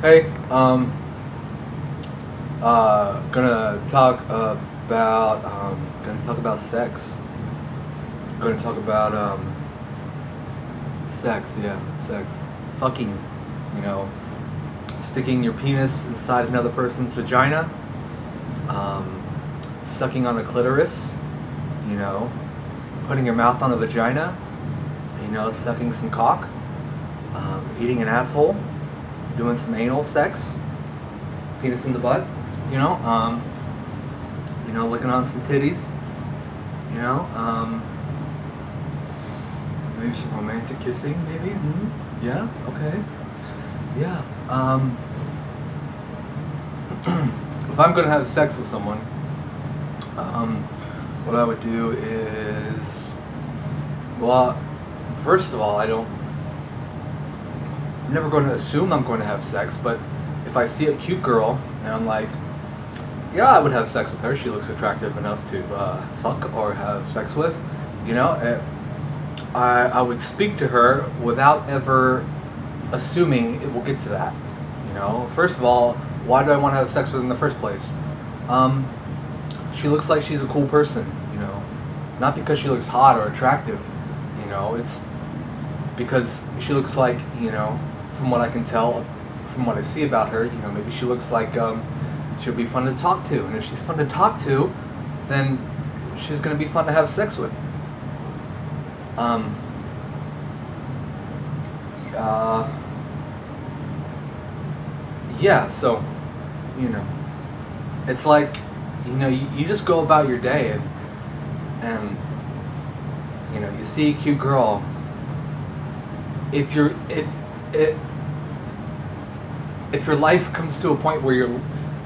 Hey, gonna talk about sex. Gonna talk about sex. Yeah, sex. Fucking. You know, sticking your penis inside another person's vagina. Um, Sucking on a clitoris. You know, putting your mouth on a vagina. You know, sucking some cock. Eating an asshole. Doing some anal sex. Penis in the butt. You know. Licking on some titties. You know, maybe some romantic kissing, maybe. Yeah. Okay. Yeah. If I'm gonna have sex with someone, what I would do is, well, first of all, I'm never going to assume I'm going to have sex, but if I see a cute girl and I'm like, yeah, I would have sex with her. She looks attractive enough to fuck or have sex with. You know, I would speak to her without ever assuming it will get to that. You know, first of all, why do I want to have sex with her in the first place? She looks like she's a cool person. You know, not because she looks hot or attractive. You know, it's because she looks like, you know, from what I can tell, from what I see about her, you know, maybe she looks like she'll be fun to talk to, and if she's fun to talk to, then she's going to be fun to have sex with. Yeah, so, you know, it's like, you know, you just go about your day and you know, you see a cute girl. If your life comes to a point where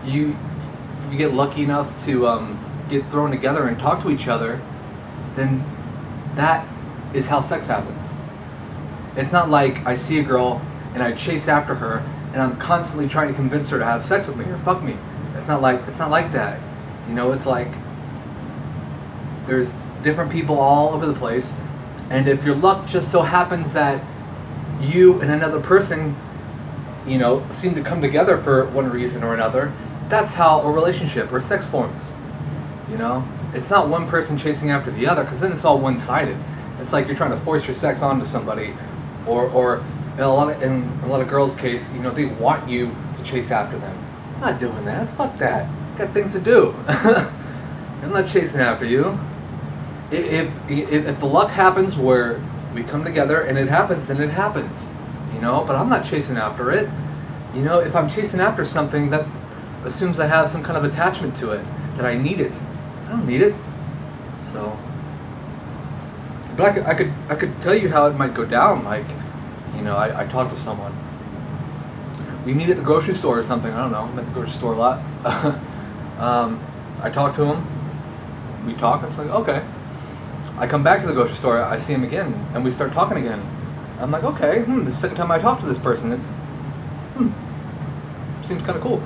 you get lucky enough to get thrown together and talk to each other, then that is how sex happens. It's not like I see a girl and I chase after her and I'm constantly trying to convince her to have sex with me or fuck me. It's not like that. You know, it's like there's different people all over the place, and if your luck just so happens that you and another person, you know, seem to come together for one reason or another, that's how a relationship or sex forms. You know, it's not one person chasing after the other, because then it's all one-sided. It's like you're trying to force your sex onto somebody, or in a lot of girls' case, you know, they want you to chase after them. I'm not doing that. Fuck that. Got things to do. I'm not chasing after you. If the luck happens where we come together and it happens, then it happens. You know, but I'm not chasing after it. You know, if I'm chasing after something, that assumes I have some kind of attachment to it, that I need it. I don't need it. So, but I could tell you how it might go down. Like, you know, I talk to someone. We meet at the grocery store or something. I don't know. I'm at the grocery store a lot. I talk to him. We talk. It's like, okay. I come back to the grocery store. I see him again, and we start talking again. I'm like, okay. This is the second time I talk to this person. It seems kind of cool.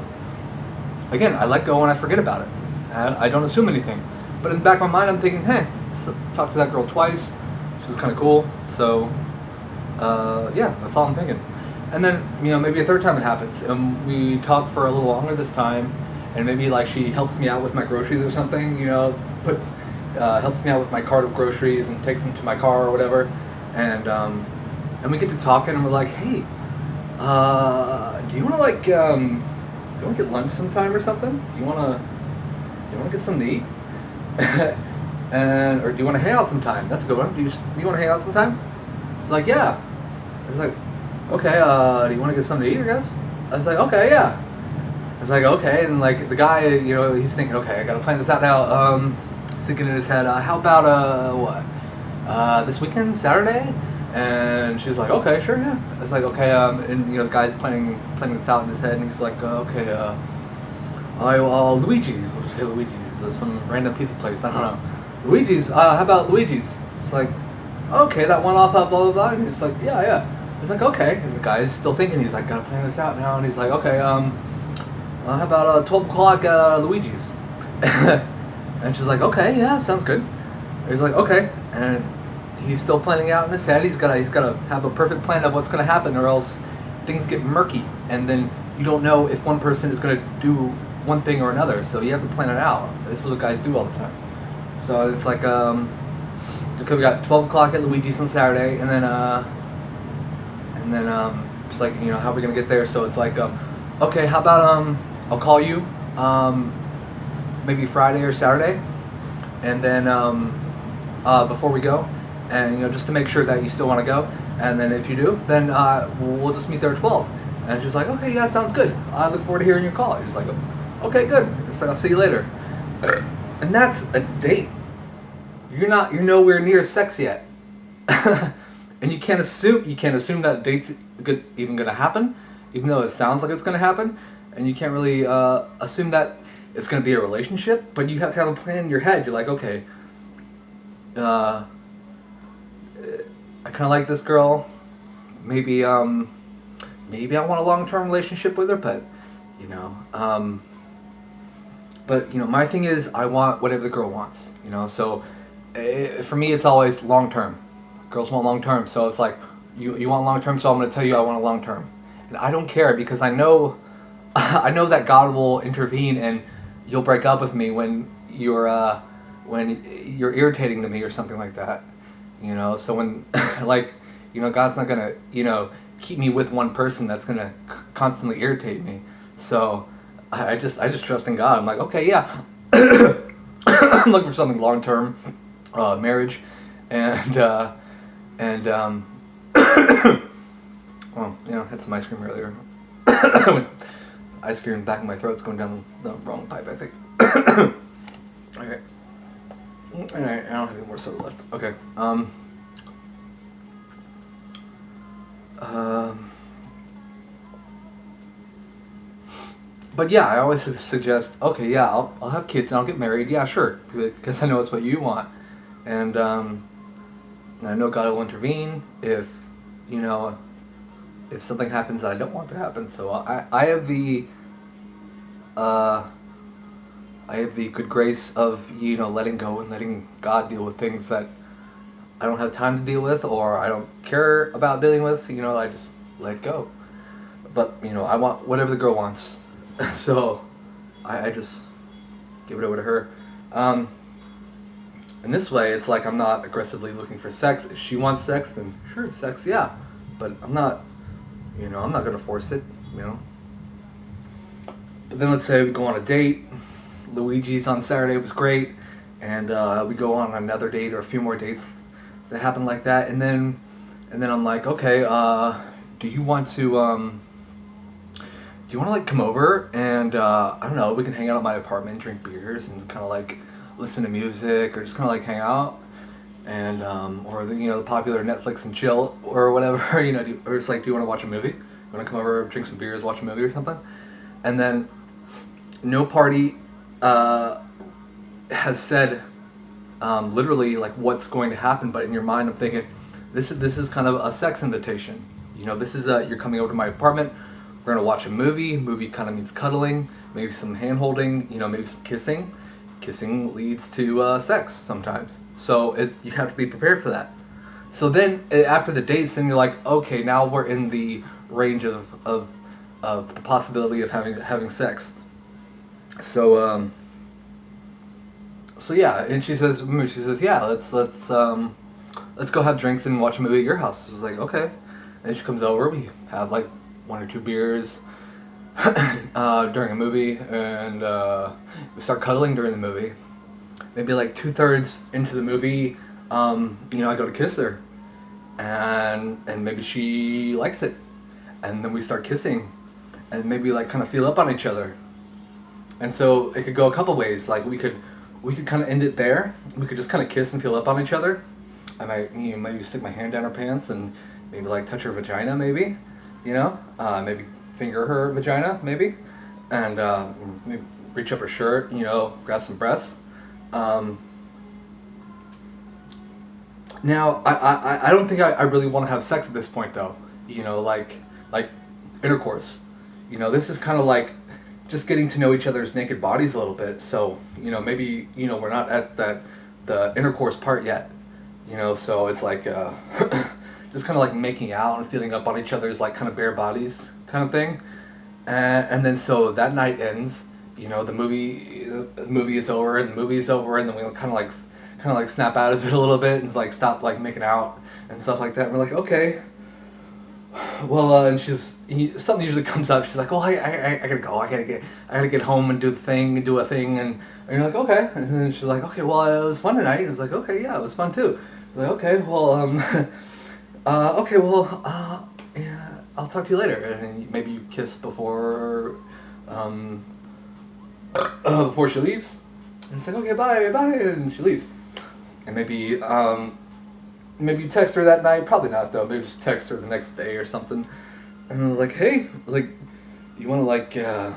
Again, I let go and I forget about it. And I don't assume anything. But in the back of my mind, I'm thinking, hey, so talked to that girl twice. She was kind of cool. So, yeah, that's all I'm thinking. And then, you know, maybe a third time it happens, and we talk for a little longer this time, and maybe like she helps me out with my groceries or something, you know, helps me out with my cart of groceries and takes them to my car or whatever, and we get to talking, and we're like, hey, do you want to get lunch sometime or something? Do you want to get something to eat? Or do you want to hang out sometime? That's a good one. Do you want to hang out sometime? It's like, yeah. I was like, okay, do you want to get something to eat, I guess? I was like, okay, yeah. I was like, okay, and like the guy, you know, he's thinking, okay, I gotta plan this out now. He's thinking in his head, how about, this weekend, Saturday? And she's like, okay, sure, yeah. I was like, okay, and you know, the guy's planning this out in his head, and he's like, okay, Luigi's, we'll just say Luigi's, some random pizza place, I don't know. Luigi's, how about Luigi's? It's like, okay, that one off, blah, blah, blah, and he's like, yeah. He's like, okay, and the guy's still thinking, he's like, gotta plan this out now, and he's like, okay, how about 12 o'clock Luigi's? And she's like, okay, yeah, sounds good. And he's like, okay, and he's still planning out in his head. He's gotta have a perfect plan of what's gonna happen, or else things get murky. And then you don't know if one person is going to do one thing or another, so you have to plan it out. This is what guys do all the time. So it's like, okay, we got 12 o'clock at Luigi's on Saturday, and then it's like, how are we going to get there? So it's like, okay, how about, I'll call you, maybe Friday or Saturday, and then, before we go, and, just to make sure that you still want to go, and then if you do, then, we'll just meet there at 12. And she's like, okay, yeah, sounds good. I look forward to hearing your call. She's like, okay, good. It's like, I'll see you later. And that's a date. You're nowhere near sex yet. And you can't assume that date's even gonna happen, even though it sounds like it's gonna happen. And you can't really assume that it's gonna be a relationship, but you have to have a plan in your head. You're like, okay, I kinda like this girl. Maybe I want a long-term relationship with her, but my thing is I want whatever the girl wants, so for me it's always long-term. Girls want long-term, so it's like, you want long-term, so I'm going to tell you I want a long-term. And I don't care, because I know that God will intervene and you'll break up with me when you're irritating to me or something like that, so when God's not going to keep me with one person that's gonna constantly irritate me. So I just trust in God. I'm like, okay, yeah, I'm looking for something long term, marriage, and well, had some ice cream earlier. Ice cream back in my throat's going down the wrong pipe, I think. Okay. Alright, I don't have any more soda left. Okay. But yeah, I always suggest, okay, yeah, I'll have kids and I'll get married. Yeah, sure, because I know it's what you want, and I know God will intervene if something happens that I don't want to happen. So I have the good grace of letting go and letting God deal with things that I don't have time to deal with or I don't care about dealing with. I just let go. But I want whatever the girl wants. So I just give it over to her. And this way, it's like I'm not aggressively looking for sex. If she wants sex, then sure, sex, yeah. But I'm not, I'm not gonna force it, But then let's say we go on a date. Luigi's on Saturday was great, and we go on another date or a few more dates that happen like that, and then I'm like, okay, do you want to come over and I don't know, we can hang out at my apartment, drink beers, and kind of like listen to music, or just kind of like hang out, and or the popular Netflix and chill or whatever, or it's like, do you want to watch a movie? You want to come over, drink some beers, watch a movie or something? And then no party has said literally like what's going to happen, but in your mind I'm thinking, this is kind of a sex invitation. This is you're coming over to my apartment. We're gonna watch a movie. Movie kind of means cuddling, maybe some hand holding, maybe some kissing. Kissing leads to sex sometimes. So you have to be prepared for that. So then after the dates, then you're like, okay, now we're in the range of the possibility of having sex. So yeah, and she says, yeah, let's go have drinks and watch a movie at your house. I was like, okay. And she comes over, we have like 1 or 2 beers during a movie, and we start cuddling during the movie. Maybe like 2/3 into the movie, I go to kiss her, and maybe she likes it, and then we start kissing, and maybe like kind of feel up on each other. And so it could go a couple ways. Like we could kind of end it there. We could just kind of kiss and feel up on each other. I might maybe stick my hand down her pants and maybe like touch her vagina, maybe, maybe finger her vagina, maybe, and maybe reach up her shirt, grab some breasts. Now I don't think I really want to have sex at this point though. Like intercourse. This is kind of like just getting to know each other's naked bodies a little bit. So maybe we're not at the intercourse part yet. So it's like just kind of like making out and feeling up on each other's like kind of bare bodies kind of thing. And then so that night ends. The movie is over, and the movie is over, and then we kind of like snap out of it a little bit and like stop like making out and stuff like that. And we're like, okay, well, and something usually comes up. She's like, oh, I gotta go. I gotta get home and do a thing, and you're like, okay. And then she's like, okay, well, it was fun tonight. And it's like, okay, yeah, it was fun too. Like, okay, well, okay, well, yeah, I'll talk to you later. And then maybe you kiss um, before she leaves. And it's like, okay, bye, bye, and she leaves. And maybe you text her that night. Probably not though. Maybe just text her the next day or something. And I'm like, hey, like, you want to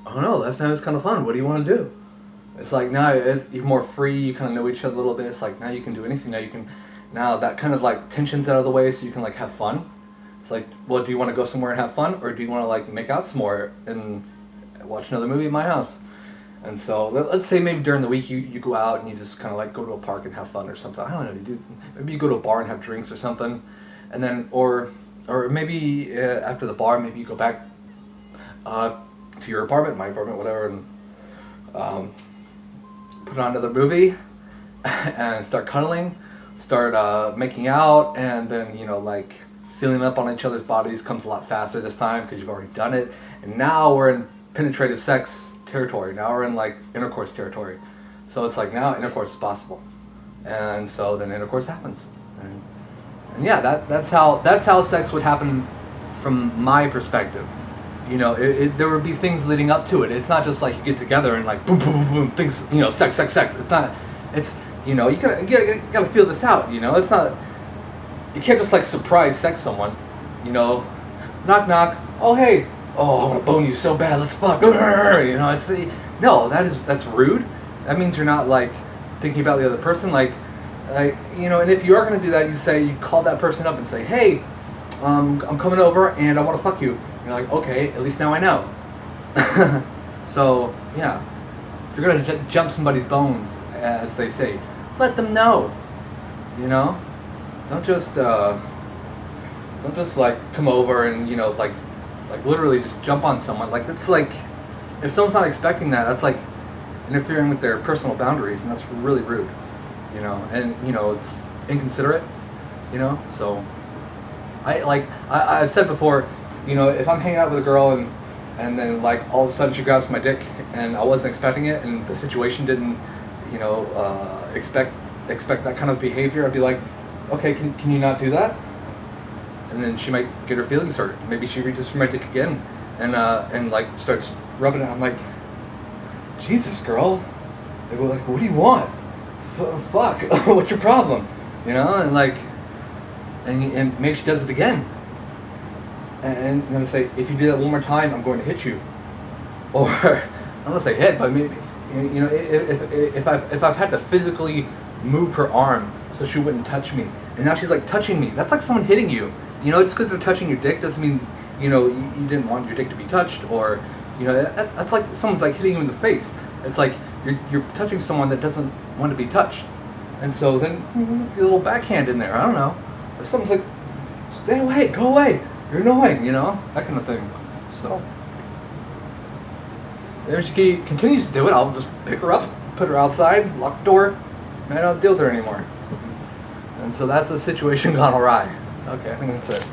I don't know. Last night was kind of fun. What do you want to do? It's like now you're more free. You kind of know each other a little bit. It's like now you can do anything. Now that kind of like tension's out of the way, so you can like have fun. It's like, well, do you want to go somewhere and have fun, or do you want to like make out some more and watch another movie at my house? And so let's say maybe during the week you go out and you just kind of like go to a park and have fun or something. I don't know. Maybe you go to a bar and have drinks or something, and then or maybe after the bar maybe you go back to your apartment, my apartment, whatever, and put on another movie and start cuddling, start making out, and then like feeling up on each other's bodies comes a lot faster this time because you've already done it, and now we're in penetrative sex territory. Now we're in like intercourse territory, so it's like now intercourse is possible, and so then intercourse happens, and yeah, that's how sex would happen from my perspective. There would be things leading up to it. It's not just like you get together and like boom boom boom boom things. Sex sex sex. It's not. It's you gotta feel this out. It's not. You can't just like surprise sex someone. Knock knock. Oh hey. Oh, I want to bone you so bad. Let's fuck. It's no. That's rude. That means you're not like thinking about the other person. And if you are gonna do that, you call that person up and say, hey, I'm coming over and I want to fuck you. And you're like, okay, at least now I know. So yeah, if you're gonna jump somebody's bones, as they say, let them know. Don't just like come over and like literally just jump on someone. Like it's like if someone's not expecting that, that's like interfering with their personal boundaries, and that's really rude. And it's inconsiderate. So I've said before, if I'm hanging out with a girl and then like all of a sudden she grabs my dick and I wasn't expecting it and the situation didn't expect that kind of behavior, I'd be like, okay, can you not do that? And then she might get her feelings hurt. Maybe she reaches for my dick again and like starts rubbing it. I'm like, Jesus, girl. They go like, what do you want? Fuck. What's your problem? And like, and maybe she does it again. And I'm gonna say, if you do that one more time, I'm going to hit you. Or I'm gonna say hit, but maybe if I've had to physically move her arm so she wouldn't touch me, and now she's like touching me. That's like someone hitting you. Just because they're touching your dick doesn't mean you didn't want your dick to be touched, or that's like someone's like hitting you in the face. It's like you're touching someone that doesn't want to be touched, and so then the little backhand in there. I don't know. If someone's like, stay away, go away, you're annoying, that kind of thing. So if she continues to do it, I'll just pick her up, put her outside, lock the door, and I don't deal with her anymore. And so that's a situation gone awry. Okay, I think that's it.